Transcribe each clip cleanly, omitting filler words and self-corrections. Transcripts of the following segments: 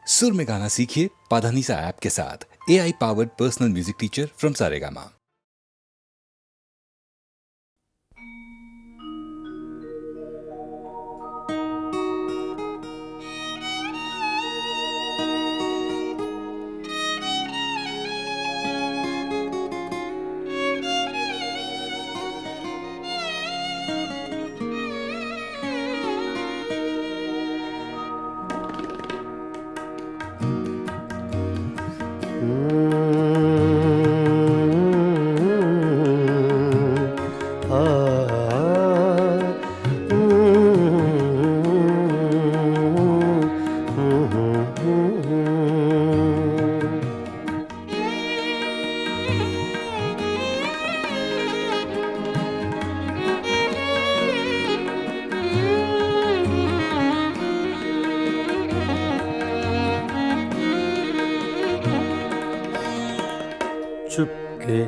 सुर में गाना सीखिए पाधानीसा ऐप के साथ। AI powered personal music teacher from Saregama. Chupke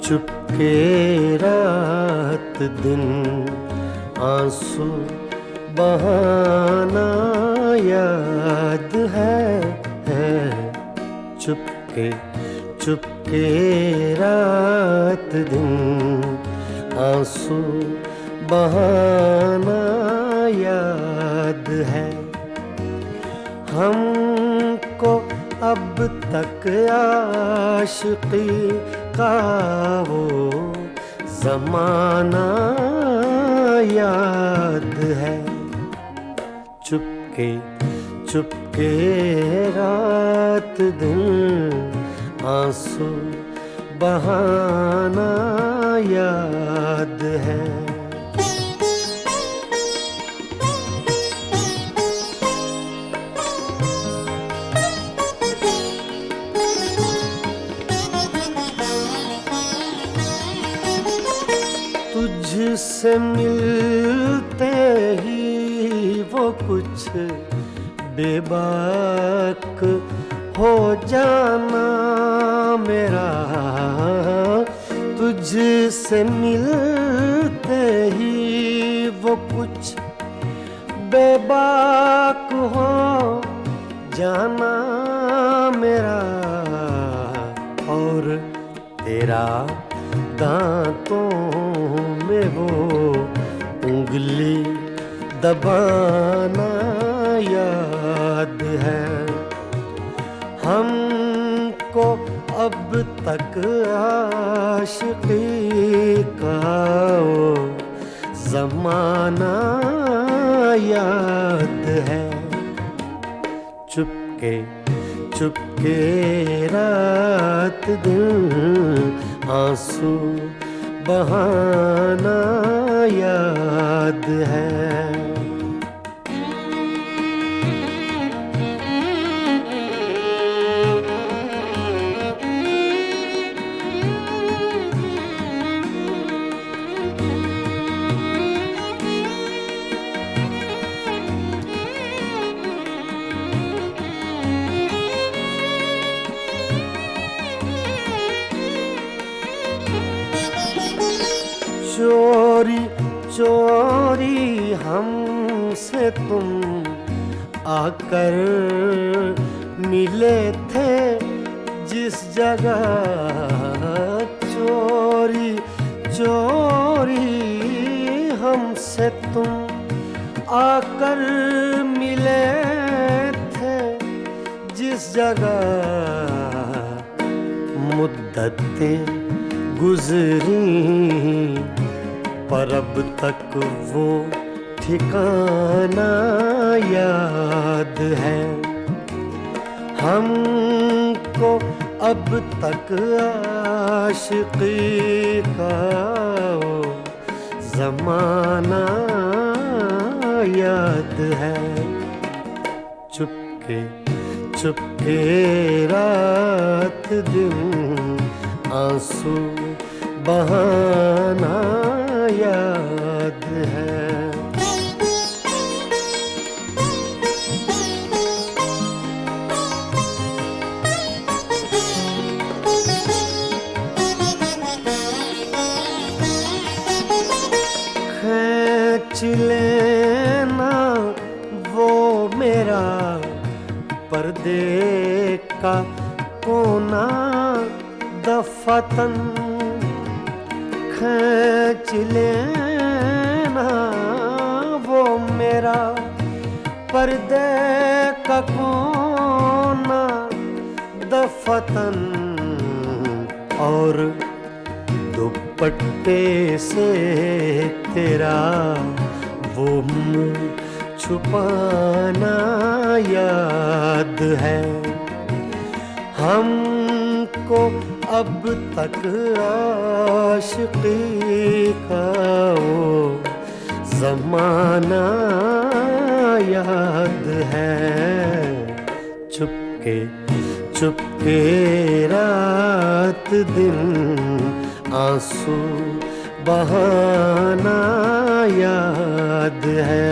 Chupke रात दिन आंसू बहाना याद है। चुपके चुपके रात दिन आंसू बहाना याद है। हमको अब तक आशिकी का वो ज़माना याद है। चुपके चुपके रात दिन आंसू बहाना याद है। तुझसे मिलते ही वो कुछ बेबाक हो जाना मेरा। तुझसे मिलते ही वो कुछ बेबाक हो जाना मेरा। और तेरा दांतों में वो उंगली दबाना याद है। हमको अब तक आशिकी का वो ज़माना याद है। चुपके चुपके रात दिन आंसू बहाना याद है। चोरी चोरी हमसे तुम आकर मिले थे जिस जगह। चोरी चोरी हमसे तुम आकर मिले थे जिस जगह। मुद्दतें गुजरी पर अब तक वो ठिकाना याद है। हमको अब तक आशिकी का वो ज़माना याद है। चुपके चुपके रात दिन आंसू बहाना याद है। खींच लेना वो मेरा पर्दे का कोना दफातन खींच लेना वो मेरा पर्दे का कोना दफातन और दुपट्टे से तेरा वो मुंह छुपाना याद है। हमको अब तक आशिकी का वो ज़माना याद है। चुपके चुपके रात दिन आंसू बहाना याद है।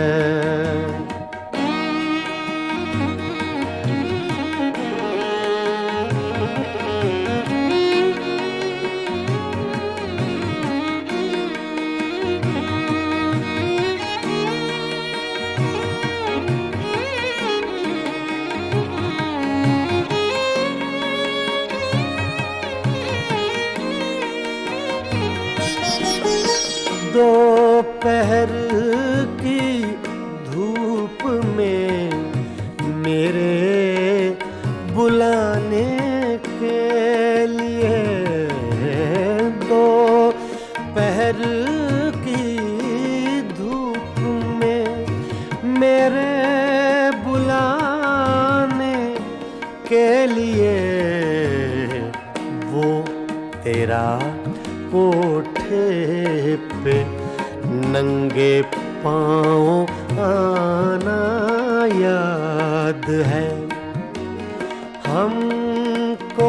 दोपहर की धूप में मेरे बुलाने के लिए, दोपहर की धूप में मेरे बुलाने के लिए वो तेरा कोठे पे नंगे पाँव आना याद है। हमको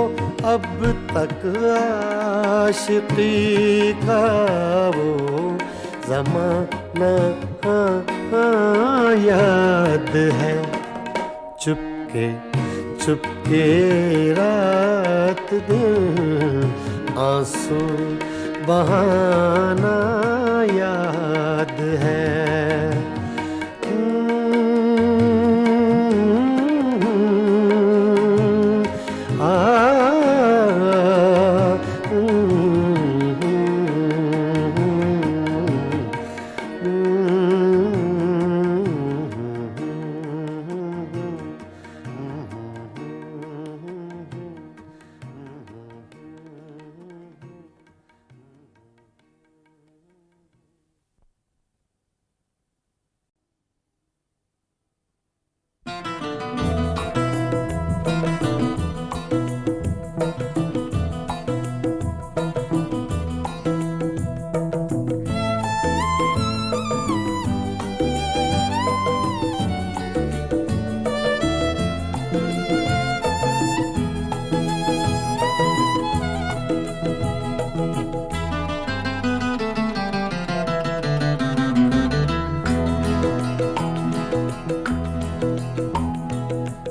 अब तक आशिकी का वो ज़माना याद है। चुपके चुपके रात दिन आंसू बहाना याद है।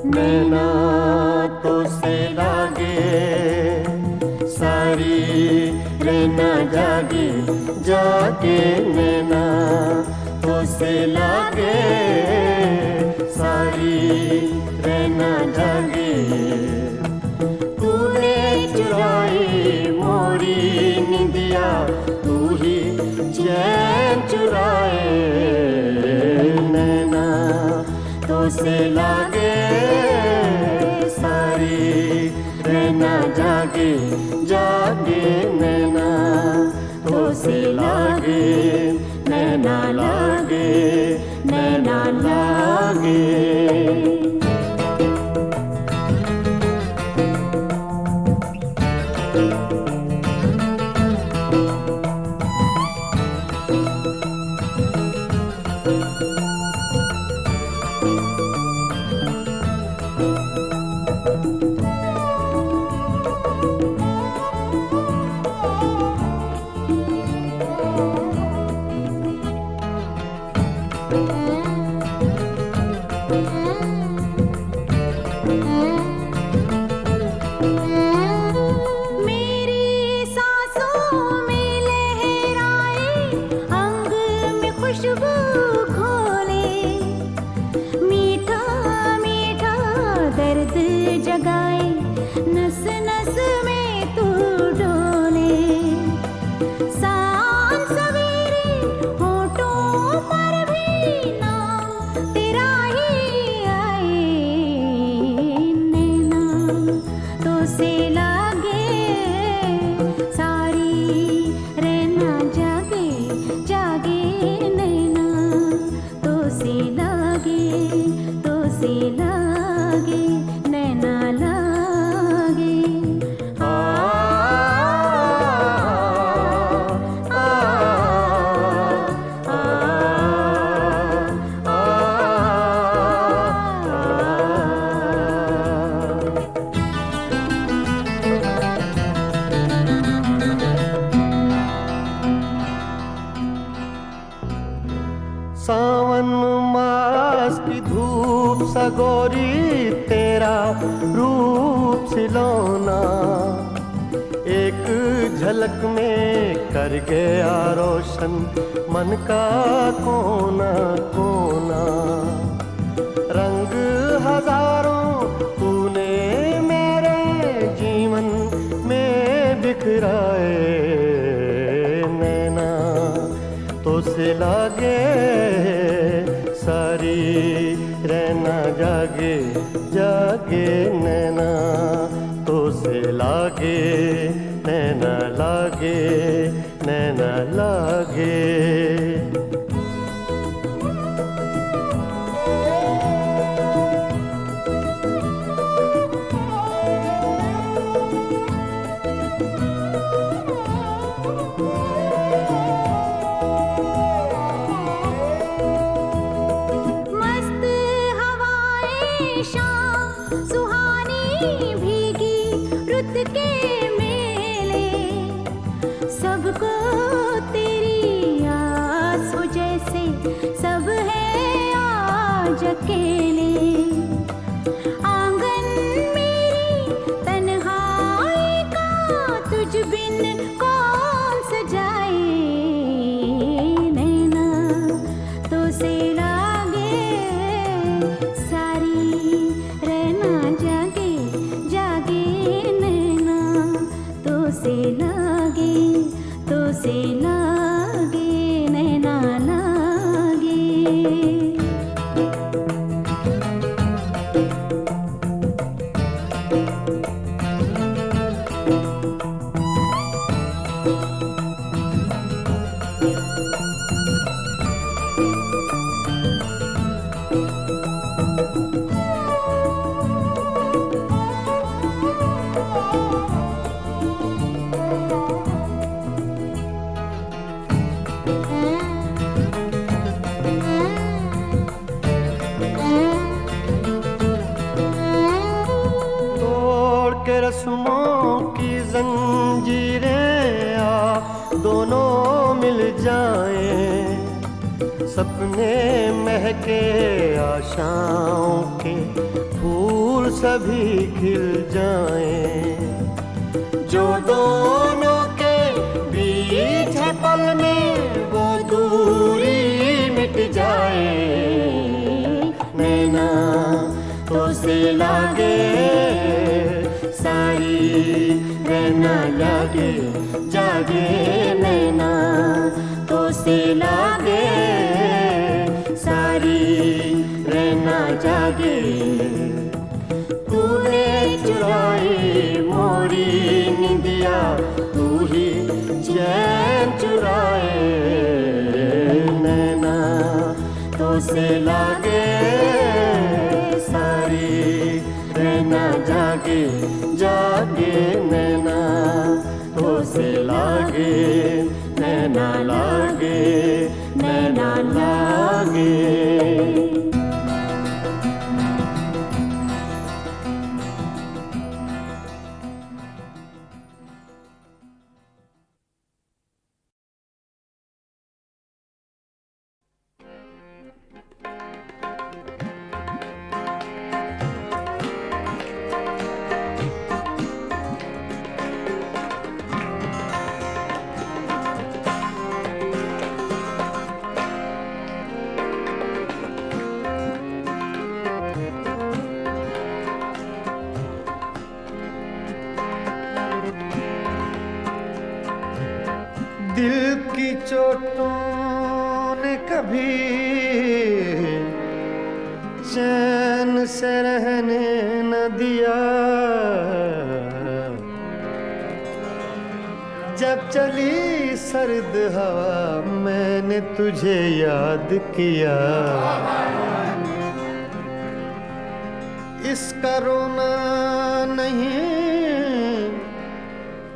नैना तो से लागे सारी रहना जागे जागे, नैना तो से लागे सारी रहना जागे। तूने चुराई मोरी निंदिया, तू ही चैन चुराए। नैना तो से लागे सारी रहना जागे जागे, नैना तो से लागे नैना लागे नैना लागे। खुशबू घोले मीठा मीठा दर्द खुद जगाए, नस नस में तू डोले। सांझ सवेरे होठों पर भी नाम तेरा ही आए। नैना तो से लागे सारी, रहना जागे जागे। नैना तो से लागे, तो से लागे, नैना लागे। आ आ आ आ सावन मास की धूप सगोरी, तेरा रूप सिलौना एक झलक में कर गया रोशन मन का कोना कोना। रंग हजारों तूने मेरे जीवन में बिखराए। नैना तो से लागे सारी, रहना जागे जागे। नैना तो से लागे, नैना लागे, नैना लागे। मस्त हवाएं शाम सुहानी भीगी रुत के मेले, सबको तेरी आस हो जैसे सब है आज अकेले। आंगन मेरी तन्हाई का तुझ बिन कौन सजाए। नैना तो से लागे सारी, रहना जागे जागे। नैना तो से लागे, तो से लागे, नैना लागे। तोड़ के रस्मों की जंजीरें आ दोनों मिल जाएं। सपने महके आशाओं के फूल सभी खिल जाएं। जो दोनों के बीच है पल में वो दूरी मिट जाए। नैना तो से लागे सारी, रहना लागे जागे। नैना तो से लागे सारी, रहना जागे। तूने चुराई मोरी निंदिया, तू ही चैन चुराए। नैना तो से लागे सारी, रहना जागे जागे। नैना तो से लागे, नैना लागे, नैना लागे। दिल की चोटों ने कभी चैन से रहने न दिया, जब चली सर्द हवा मैंने तुझे याद किया। इसका रोना नहीं,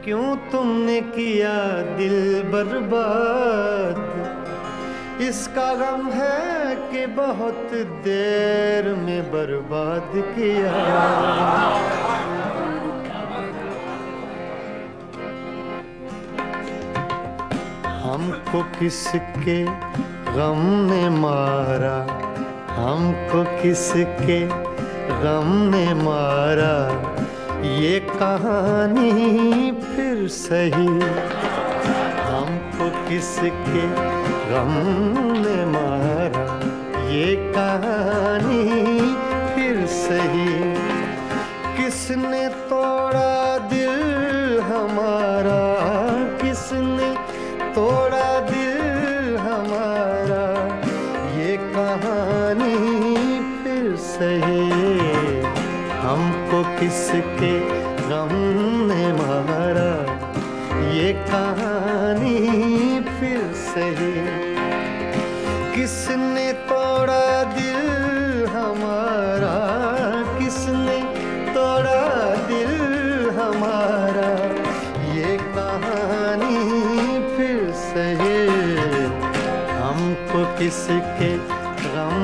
क्यों तुमने किया दिल बर्बाद। इसका गम है कि बहुत देर में बर्बाद किया। हमको किसके गम ने मारा, हमको किसके गम ने मारा, ये कहानी फिर सही। हमको किसके गम ने मारा, ये कहानी फिर सही। किसने तोड़ा दिल हमारा, किसने तोड़ा दिल हमारा, ये कहानी फिर सही। हमको किसके गम ने मारा, ये कहानी फिर सही। किसने तोड़ा दिल हमारा, किसने तोड़ा दिल हमारा, ये कहानी फिर सही। हमको किसके गम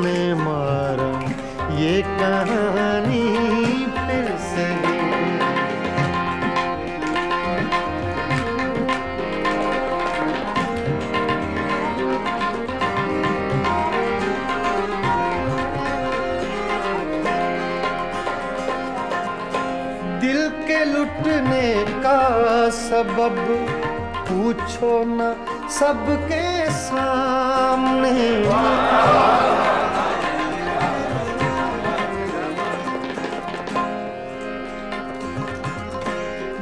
ने मारा, ये कहानी फिर सही। दिल के लुटने का सबब पूछो न सबके सामने।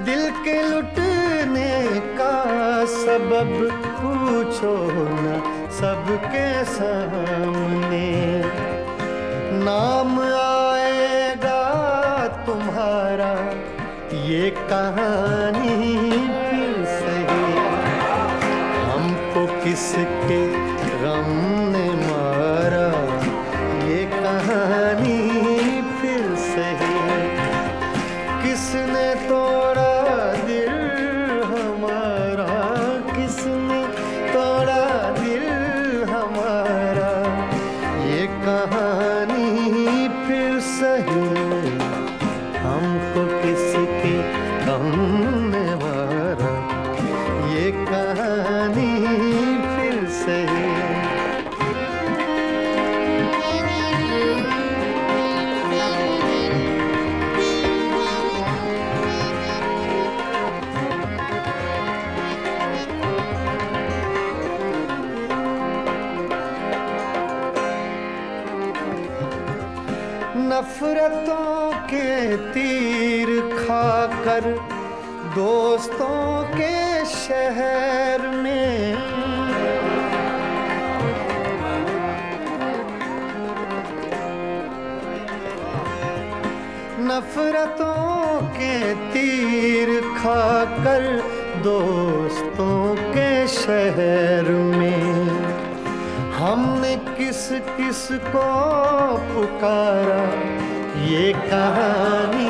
दिल के लुटने का सबब पूछो न सबके सामने। नाम आएगा तुम्हारा, ये कहानी फिर सही। हमको किसके गम ने मारा, ये कहानी फिर सही। किसने तोड़ा दिल हमारा, किसने तोड़ा दिल हमारा, ये कहानी फिर सही। हमको किसके गम ने मारा, ये कहानी फिर सही। नफरतों के तीर खाकर दोस्तों के शहर में, नफरतों के तीर खाकर दोस्तों के शहर में, हमने किस किस को पुकारा, ये कहानी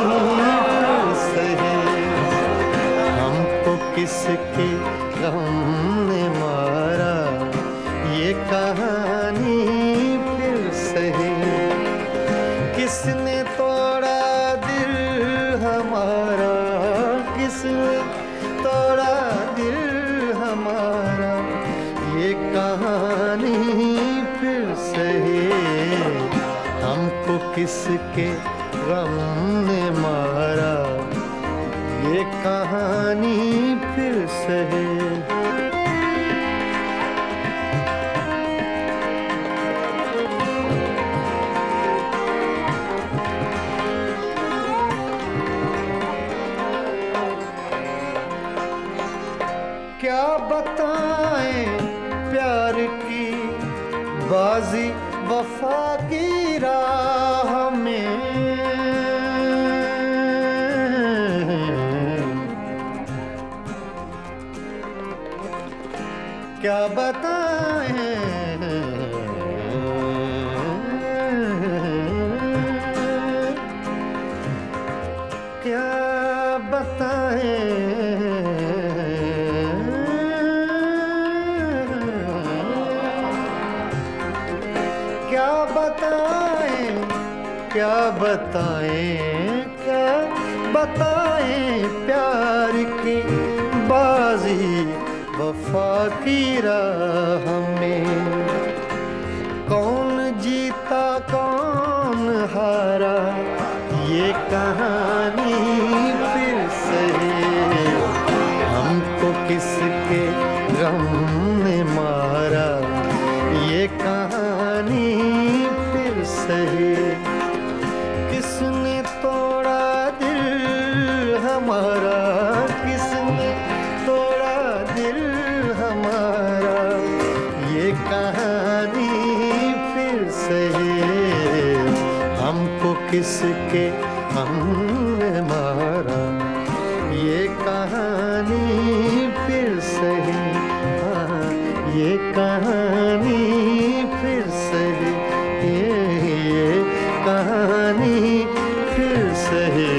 फिर सही। हमको किसके गम ने मारा, ये कहानी फिर सही। किसने तोड़ा दिल हमारा, किसने तोड़ा दिल हमारा, ये कहानी फिर सही। हमको किसके गम ने मारा, ये कहानी फिर सही। क्या बताएं प्यार की बाजी वफा की राह में। क्या बताएं क्या बताएं क्या बताएं क्या बताएं क्या बताएं प्यार की बाजी वफा की राह में। कौन जीता कौन हारा ये कहानी फिर सही। हमको किसके गम ने मारा ये कहानी फिर सही। किसने तोड़ा दिल हमारा किसने तोड़ा दिल हमारा ये कहानी फिर सही। हमको किसके हमने मारा ये कहानी फिर सही। हाँ ये कहानी फिर सही। ये कहानी फिर सही।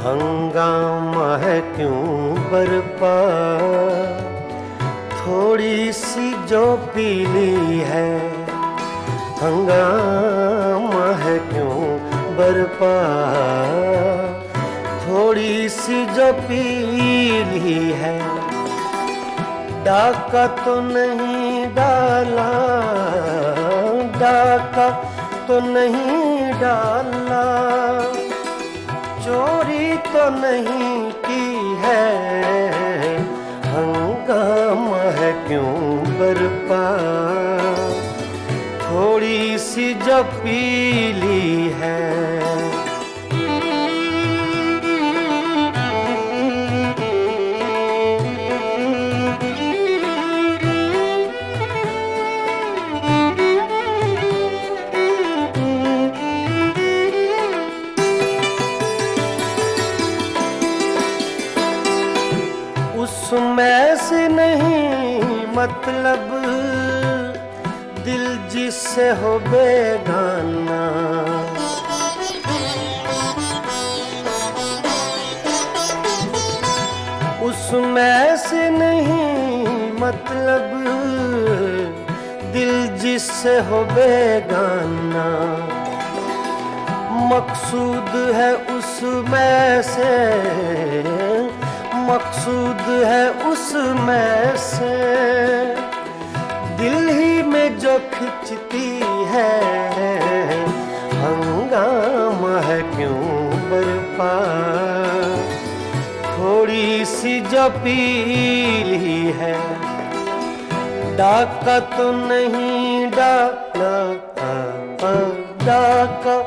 हंगामा है क्यों बरपा थोड़ी सी जो पीली है। हंगामा है क्यों बरपा थोड़ी सी जो पीली है। डाका तो नहीं डाला डाका तो नहीं डाला चोरी तो नहीं की है। हंगामा है क्यों बरपा थोड़ी सी जो पीली है। उसमें से नहीं मतलब दिल जिससे हो बेगाना। उसमें से नहीं मतलब दिल जिससे हो बेगाना। मकसूद है उसमें से मकसूद है उसमें से दिल ही में जो खिंचती है। हंगामा है क्यों बरपा थोड़ी सी जो पीली है। डाका तो नहीं डाला डाका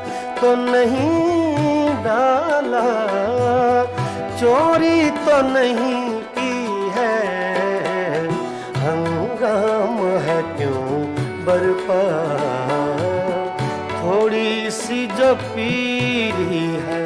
तो नहीं डाला चोरी तो नहीं की है। हंगामा है क्यों बरपा थोड़ी सी जो पीली है।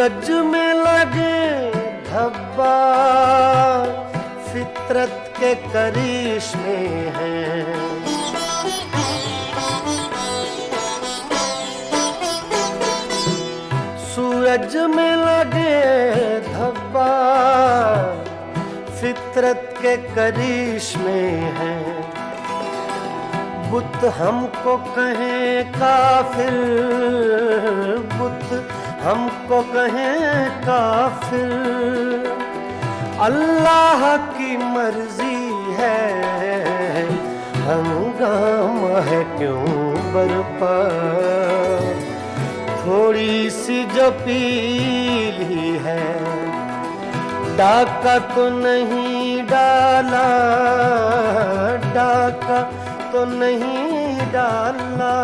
सूरज में लगे धब्बा फितरत के करिश्मे हैं। सूरज में लगे धब्बा फितरत के करिश्मे हैं। बुत हमको कहें काफिर, बुत हमको कहें काफिर, अल्लाह की मर्जी है। हंगामा है क्यों बरपा, थोड़ी सी जो पीली है। डाका तो नहीं डाला, डाका तो नहीं डाला,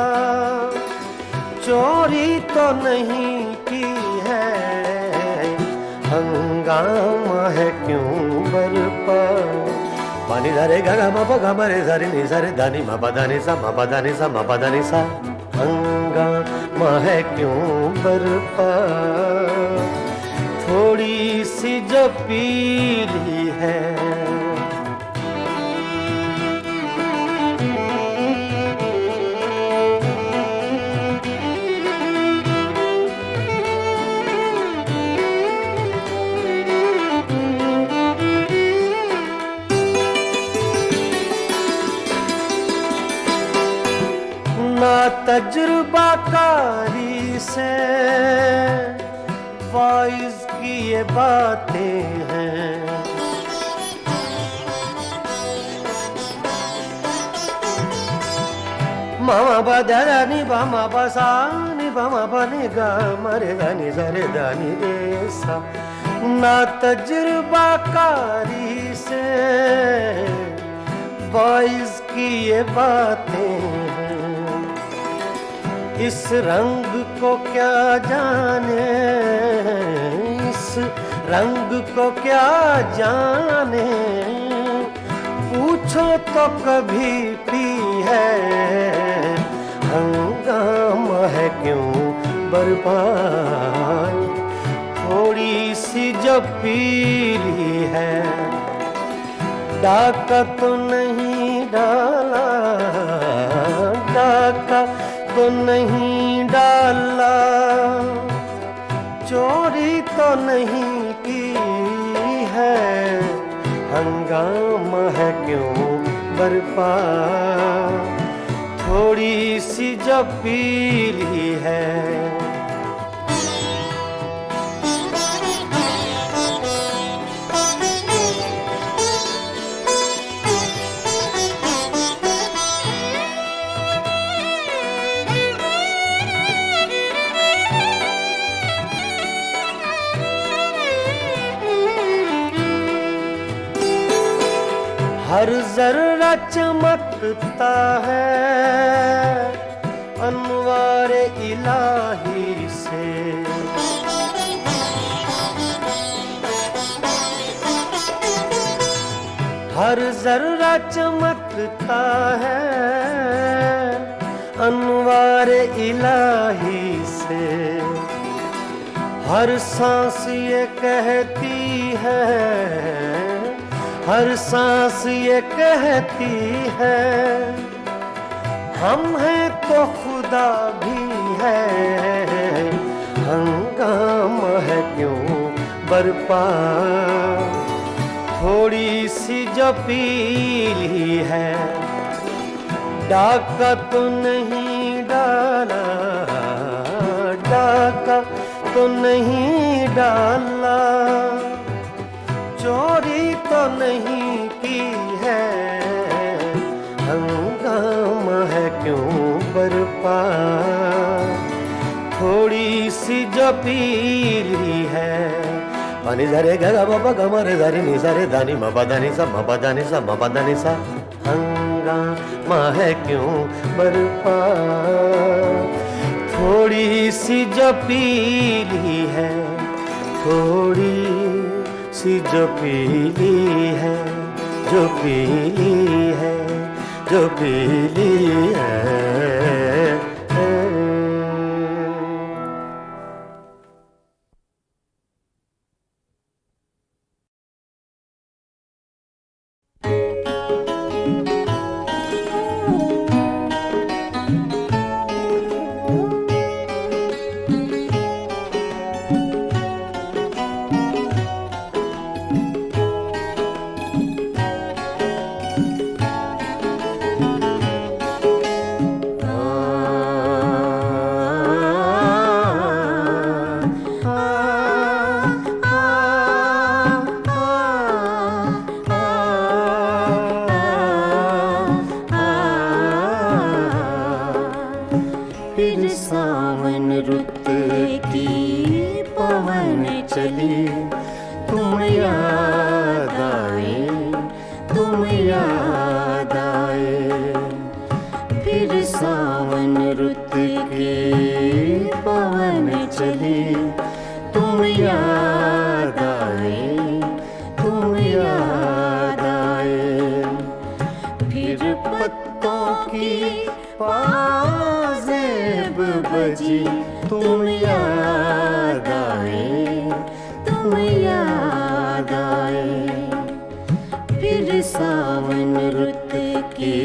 चोरी तो नहीं की है। हंगामा है क्यों बरपा। पानी धरे गा मा पा गा मा रे सा रे नि सा रे धा नि मा पा धा नि सा मा पा धा नि सा मा पा धा नि सा। हंगामा है क्यों बरपा, थोड़ी सी जो पीली है। ना तजुर्बाकारी से वाइज की ये बातें हैं। मामा बा दा नि बा मा बा सा नि बा मा बा नि गा मा रे दा नि सा रे दा नि रे सा। ना तजुर्बाकारी से वाइज की ये बातें हैं। इस रंग को क्या जाने, इस रंग को क्या जाने, पूछो तो कभी पी है। हंगामा है क्यों बरपा, थोड़ी सी जो पीली है। डाका तो नहीं डाला, डाका तो नहीं डाला, चोरी तो नहीं की है। हंगामा है क्यों बरपा, थोड़ी सी जो पीली है। हर जर्रा चमकता है अनवारे इलाही से। हर जर्रा चमकता है अनवारे इलाही से। हर सांस ये कहती है, हर सांस ये कहती है, हम हैं तो खुदा भी है। हंगामा है क्यों बरपा, थोड़ी सी जो पीली है। डाका तो नहीं डाला, डाका तो नहीं डाला, चोरी तो नहीं की है। हंगामा है क्यों बरपा, थोड़ी सी जो पीली है। पानी धरे गा मा पा गा मा रे धा नि सा रे धा नि मा पा धा नि सा मा पा धा नि सा मा पा धा नि सा। हंगामा है क्यों बरपा, थोड़ी सी जो पीली है। थोड़ी सी जो पीली है, जो पीली है, जो पीली है। याद आए। फिर सावन रुत के पवन चले, तुम याद आए, तुम याद आए। फिर पत्तों की पाजेब बजी, तुम याद आए, तुम याद आए। फिर सावन रुत के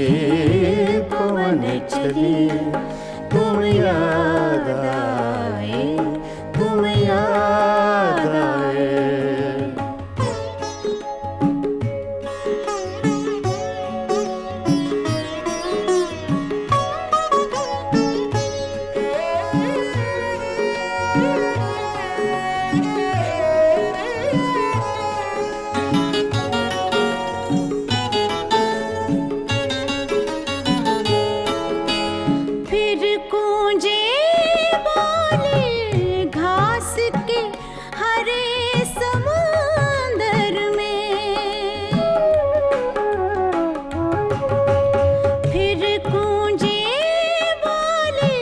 पवन चले, तुम याद आए, तुम याद आए। फिर गूंजे बोले घास के हरे समुंदर में। फिर गूंजे बोले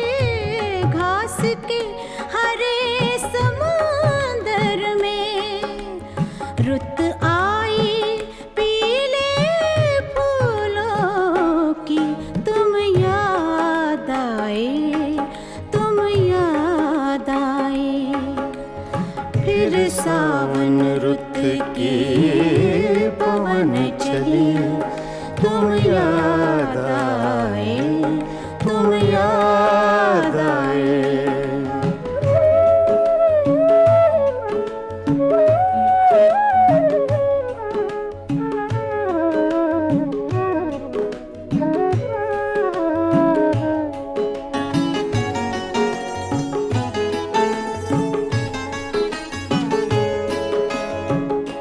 घास के हरे समुंदर में। रुत आई पीले फूलों की, तुम याद आए, तुम याद आए। फिर सावन रुत के पवन चले, तुम याद आए, तुम याद आए।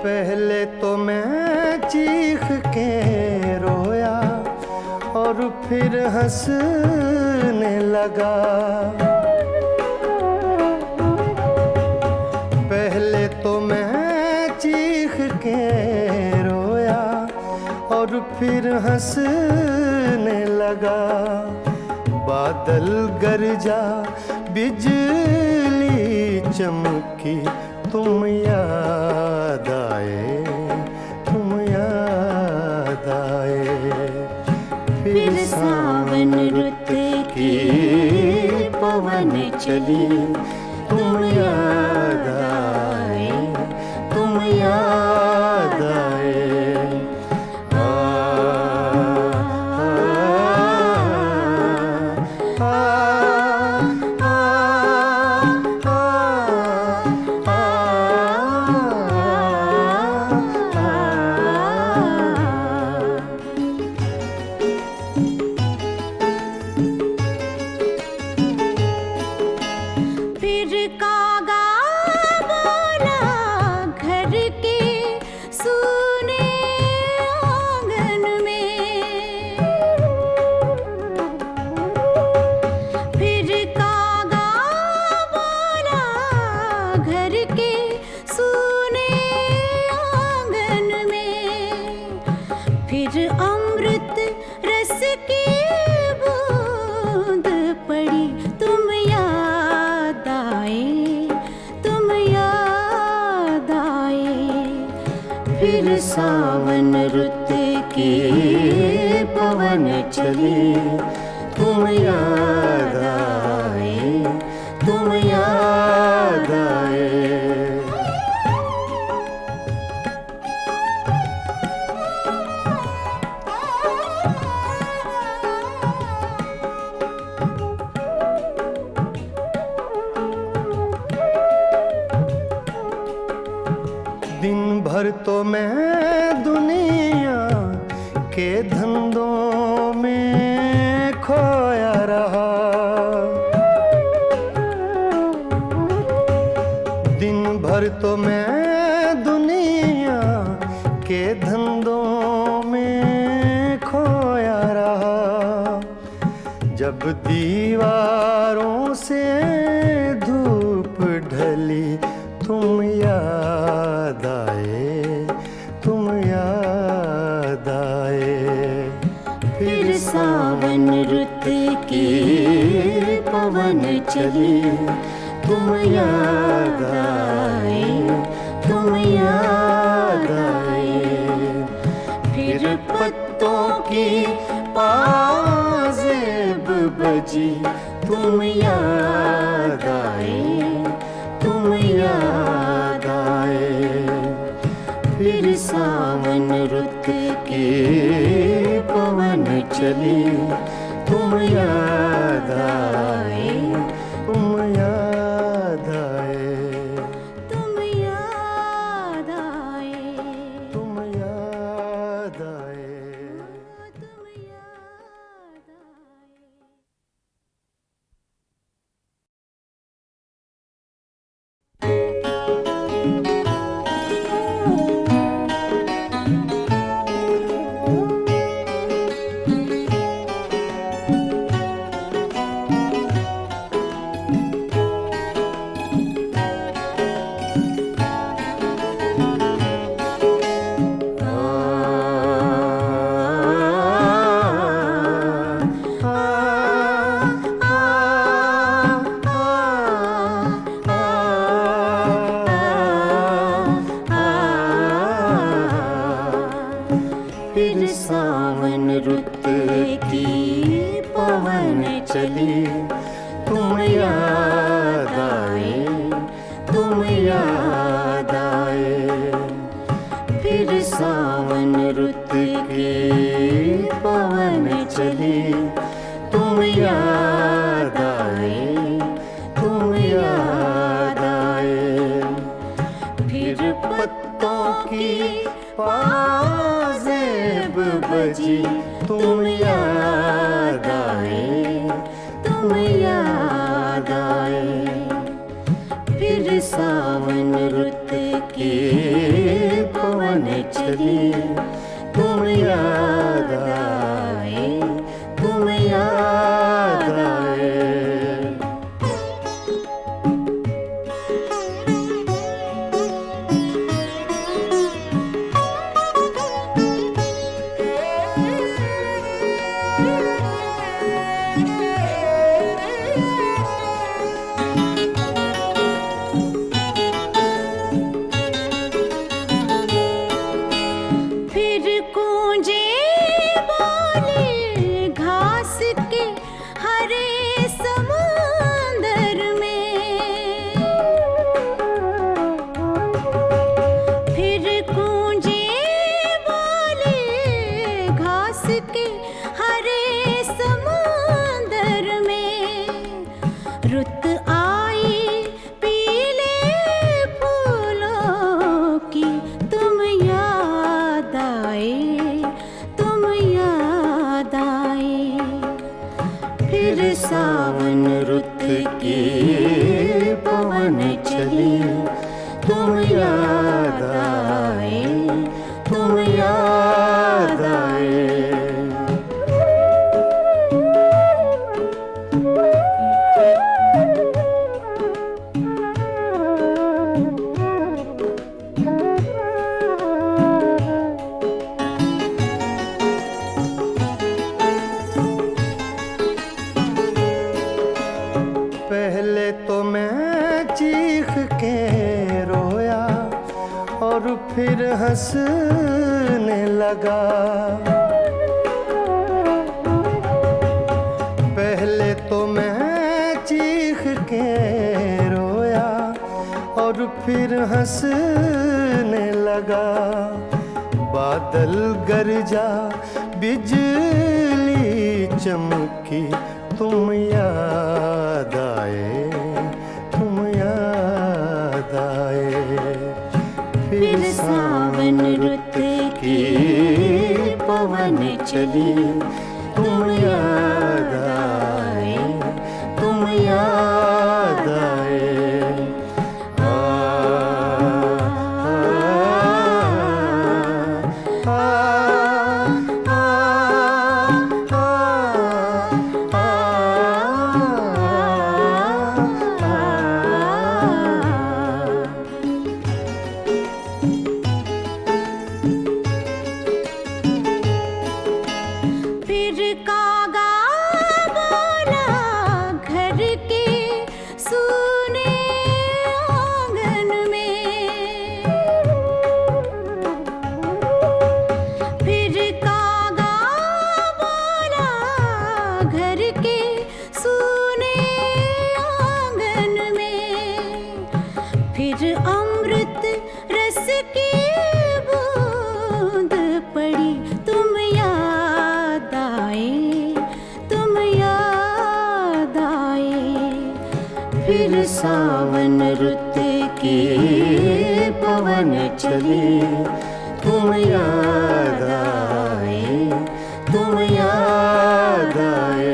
पहले तो मैं चीख के रोया और फिर हंसने लगा। पहले तो मैं चीख के रोया और फिर हंसने लगा। बादल गरजा, बिजली चमकी, तुम याद आए, तुम याद आए। फिर सावन रुत के पवन चले, तुम याद आए, तुम याद आए। आ, आ, आ, आ, फिर कागा बोला घर के सूने आंगन में। फिर कागा बोला घर के सूने आंगन में। फिर अमृत रस की बूंद पड़ी, तुम याद आए, तुम याद आए। फिर सावन रुत के पवन चले, तुम याद आए, तुम याद आए। दिन भर तो मैं दुनिया के धंधों में खोया रहा। दिन भर तो मैं दुनिया के धंधों में खोया रहा। जब दीवारों से धूप ढली, तुम याद आए, तुम याद आए। फिर सावन रुत की पवन चली, तुम याद आए, तुम याद आए। फिर पत्तों की पाजेब बजी, तुम याद आए, तुम याद आए। फिर सावन रुत की पवन चली, तुम याद आए, तुम याद आए, तुम याद आए, तुम याद आए। तुम याद आए। फिर सावन रुत की पवन चली, तुम याद आए, तुम याद आए। फिर सावन रुत की पवन चली, तुम याद आए, तुम याद आए। फिर पत्तों की पाजेब बजी, तुम याद आए, तुम याद आए। फिर सावन रुत की पवन चली, तुम याद आए, तुम याद आए। फिर गूंजे बोले घास के हरे समुंदर में। फिर गूंजे बोले घास के हरे समुंदर में। रुत आई पीले फूलों की, तुम याद आए, तुम याद आए। फिर सावन रुत की पवन चली, तुम याद आए, तुम याद आए। पहले तो मैं चीख के रोया और फिर हंसने लगा। पहले तो मैं चीख के रोया और फिर हंसने लगा। बादल गरजा, बिजली चमकी, तुम याद आए, तुम याद आए। फिर सावन रुत की पवन चली, तुम याद आए, तुम याद आए। फिर सावन रुत के पवन चले, तुम याद आए, तुम याद आए।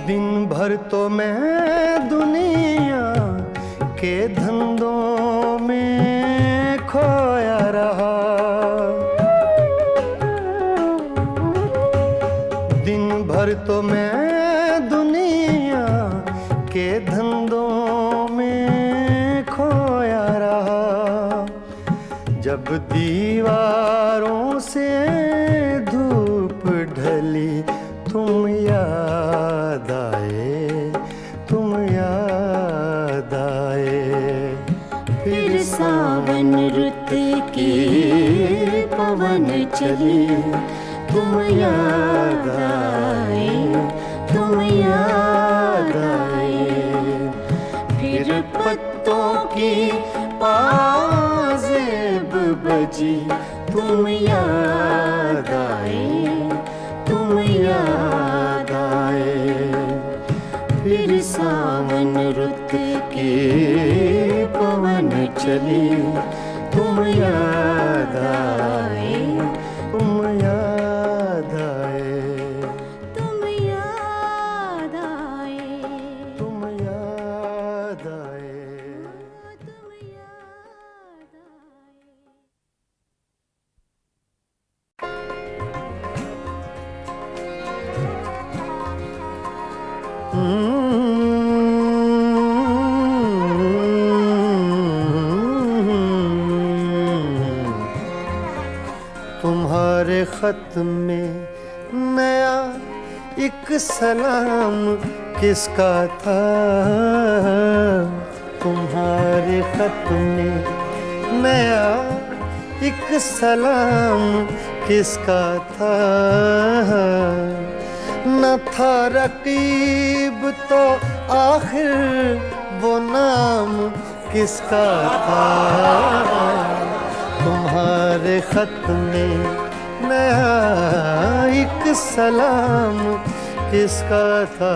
दिन भर तो मैं दुनिया के धंधों में खोया रहा, दिन भर तो मैं दुनिया के धंधों में खोया रहा। जब दीवारों से धूप ढली, तुम याद आए, तुम याद आए। फिर सावन रुत के पवन चले, तुम याद आए, तुम याद आए। फिर पत्तों की पाजेब बजी, तुम याद आए, तुम याद आए। फिर सावन रुत के पवन चले, तुम याद आए, तुम याद आए, तुम याद आए, तुम याद आए। तुम याद आए। तुम्हारे खत में नया एक सलाम किसका था, तुम्हारे खत में नया एक सलाम किसका था। न था रकीब तो आखिर वो नाम किसका था। तुम्हारे खत में नया एक सलाम किसका था।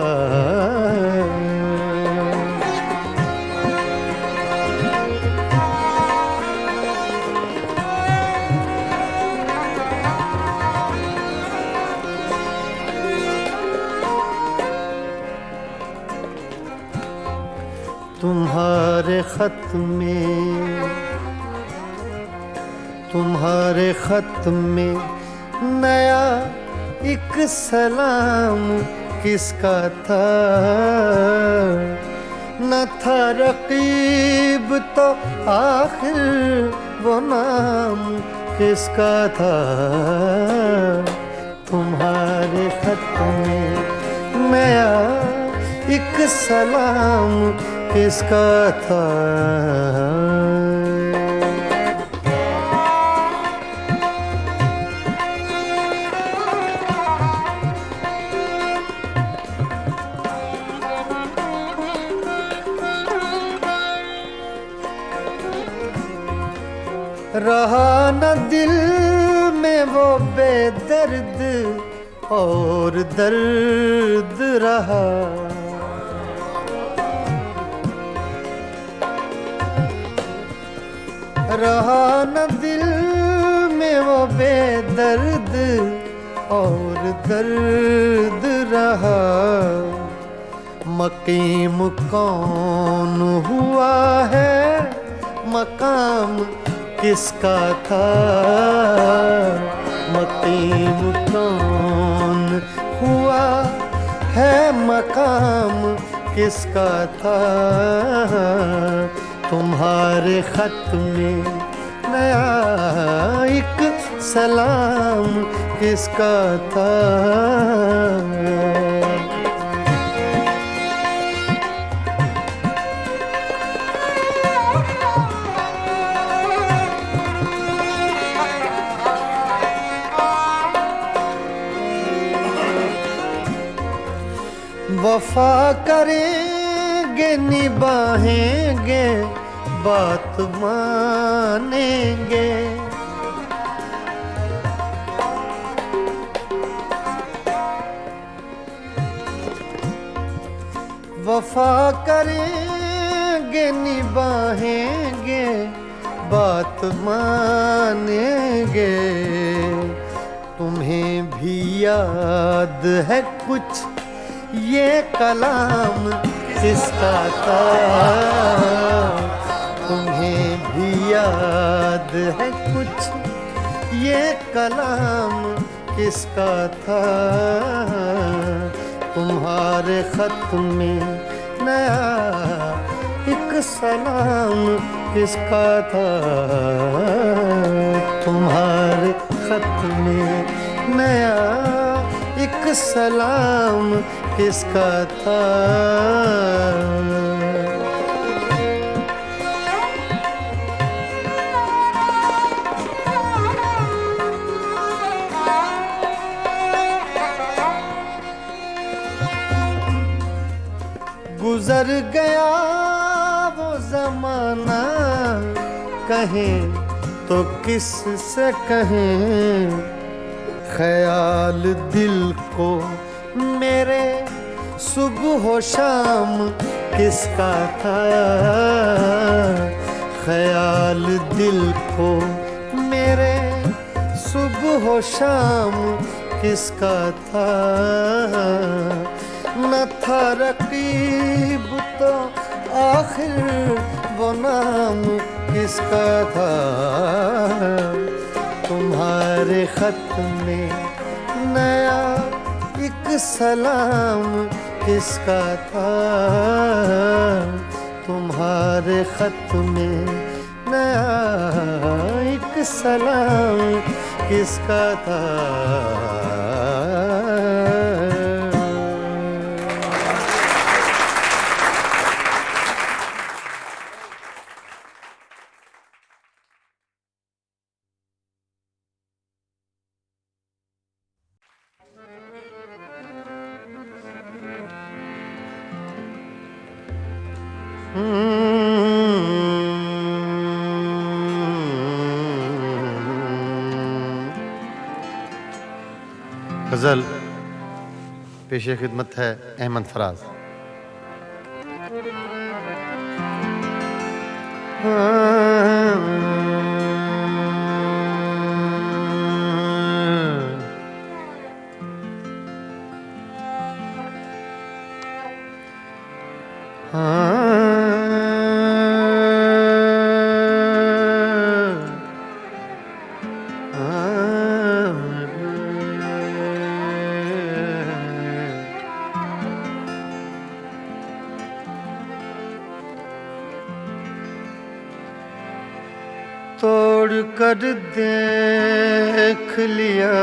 तुम्हारे खत में, तुम्हारे खत में नया एक सलाम किसका था। न था रकीब तो आखिर वो नाम किसका था। तुम्हारे खत में नया एक सलाम किसका था। रहा न दिल में वो बेदर्द और दर्द रहा। रहा न दिल में वो बेदर्द और दर्द रहा। मकीम कौन हुआ है, मकाम किसका था। मकीम कौन हुआ है, मकाम किसका था। तुम्हारे खत में नया एक सलाम किसका था। वफा करें निभाएंगे बात मानेंगे। वफा करेंगे निभाएंगे बात मानेंगे। तुम्हें भी याद है कुछ ये कलाम किसका था? तुम्हें भी याद है कुछ ये कलाम किसका था? तुम्हारे खत में नया एक सलाम किसका था? तुम्हारे खत में नया एक सलाम किसका था? गुजर गया वो जमाना, कहें तो किस से कहें? ख्याल दिल को मेरे सुबह शाम किसका था? ख्याल दिल को मेरे सुबह शाम किसका था? न था रकीब तो आखिर वो नाम किसका था? तुम्हारे खत में नया एक सलाम किसका था? तुम्हारे खत में नया एक सलाम किसका था? गजल पेशे खिदमत है अहमद फराज। तोड़ कर देख लिया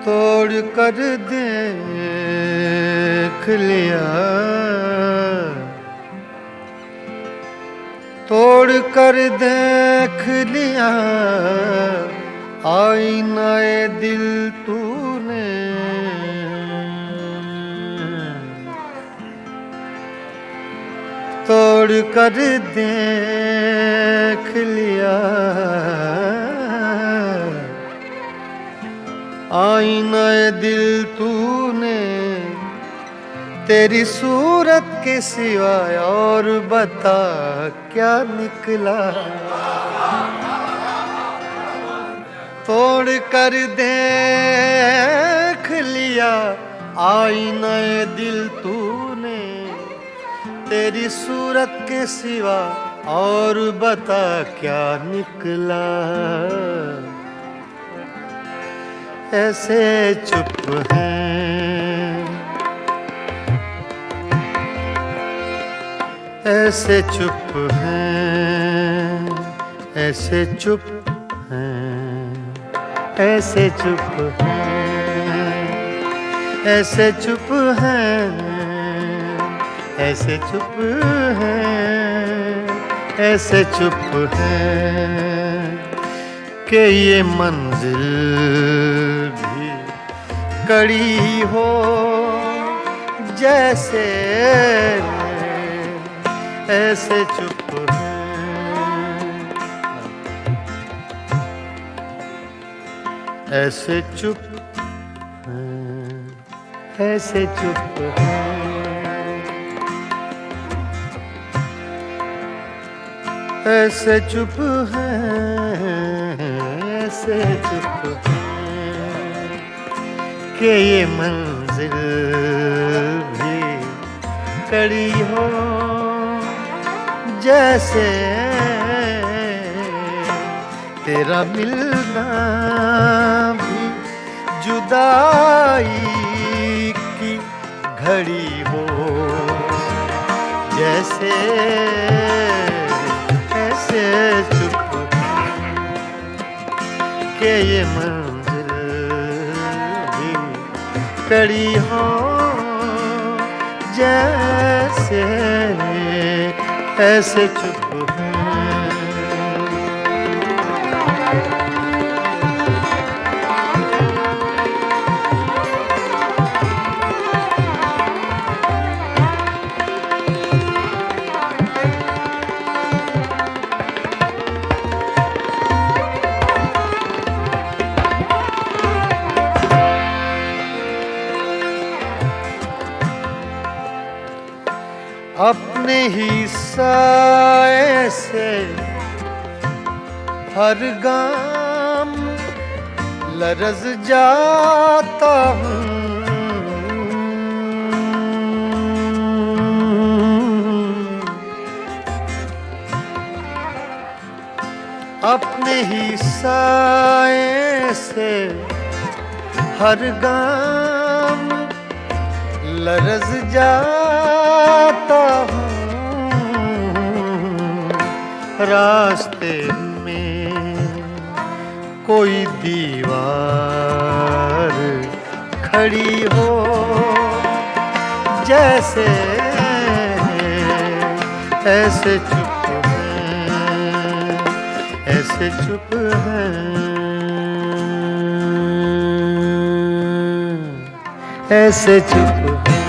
तोड़ कर देख लिया तोड़ कर देख लिया आईनाए दिल तूने तोड़ कर देख लिया आईनाए दिल तूने तेरी सूरत के सिवाय और बता क्या निकला तोड़ कर देख लिया आईनाए दिल तूने तेरी सूरत के सिवा और बता क्या निकला ऐसे चुप हैं ऐसे चुप हैं ऐसे चुप हैं ऐसे चुप हैं ऐसे चुप हैं ऐसे चुप हैं ऐसे चुप हैं कि ये मंजिल भी कड़ी हो जैसे ऐसे चुप ऐसे चुप ऐसे चुप ऐसे चुप है ऐसे चुप है कि ये मंजिल भी कड़ी हो जैसे तेरा मिलना भी जुदाई की घड़ी हो जैसे ऐसे चुप के ये मंजिल भी कड़ी हो जैसे ऐसे चुप अपने ही साए से हर गाम लरज़ जाता हूँ अपने ही साए से हर गाम लरज़ जाता हूँ रास्ते में कोई दीवार खड़ी हो जैसे ऐसे चुप है ऐसे चुप है ऐसे चुप है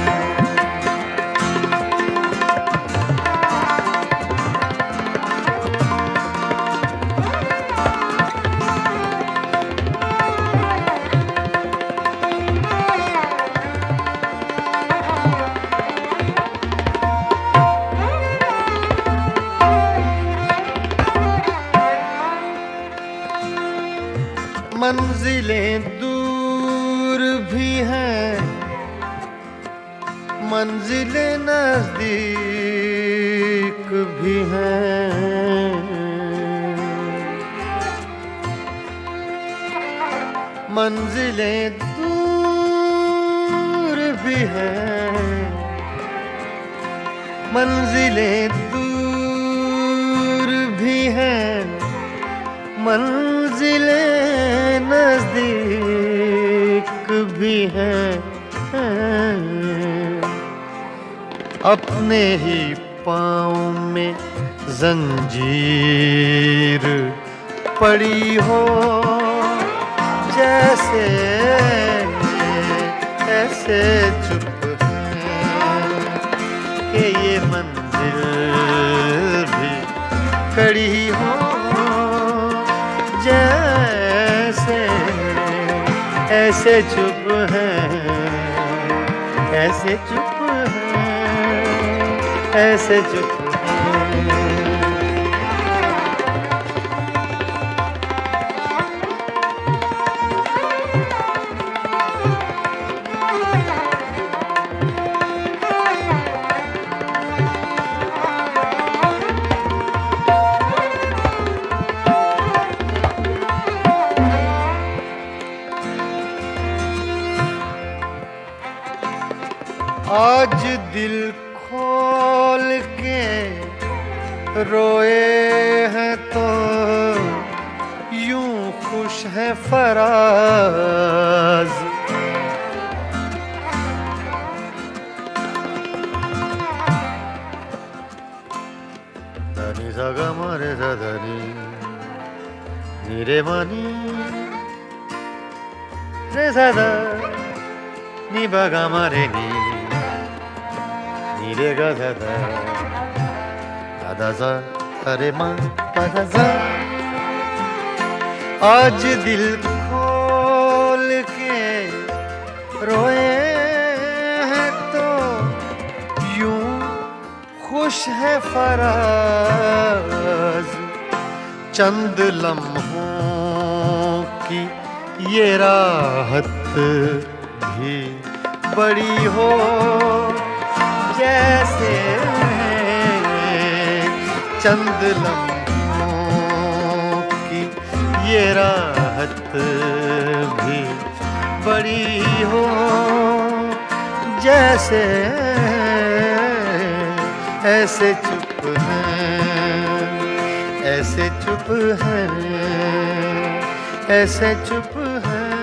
मंजिलें दूर भी हैं मंजिलें नजदीक भी हैं मंजिलें दूर भी हैं मंजिलें दूर भी हैं मंजिलें नजदीक भी हैं अपने ही पाँव में जंजीर पड़ी हो जैसे ऐसे चुप है कि ये मंजिल भी कड़ी हो जैसे ऐसे चुप है ऐसे चुप है ऐसे चुप है आज दिल खोल के रोए हैं तो यूं खुश है फराज धनी सगा मारे धनी नीरे मानी रे सदा ni ba ga ma re ni ni re ga da da da da za re ma pa da za आज दिल खोल के रोए हैं तो यूं खुश है फराज चंद लम्हों की ये राहत भी बड़ी हो जैसे चंद लम्हों की ये राहत भी बड़ी हो जैसे ऐसे चुप हैं ऐसे चुप हैं ऐसे चुप हैं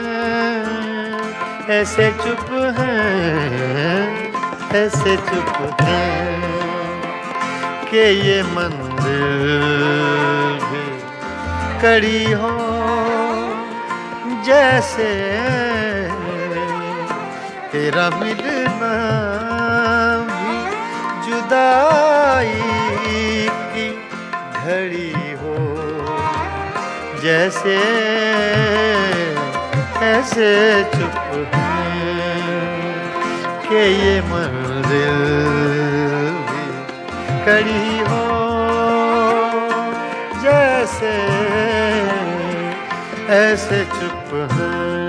ऐसे चुप हैं ऐसे चुप हैं कि ये मंदिर भी कड़ी हो जैसे तेरा मिलना भी जुदाई की घड़ी हो जैसे ऐसे चुप हैं कि ये मंजिल भी कड़ी हो जैसे ऐसे चुप हैं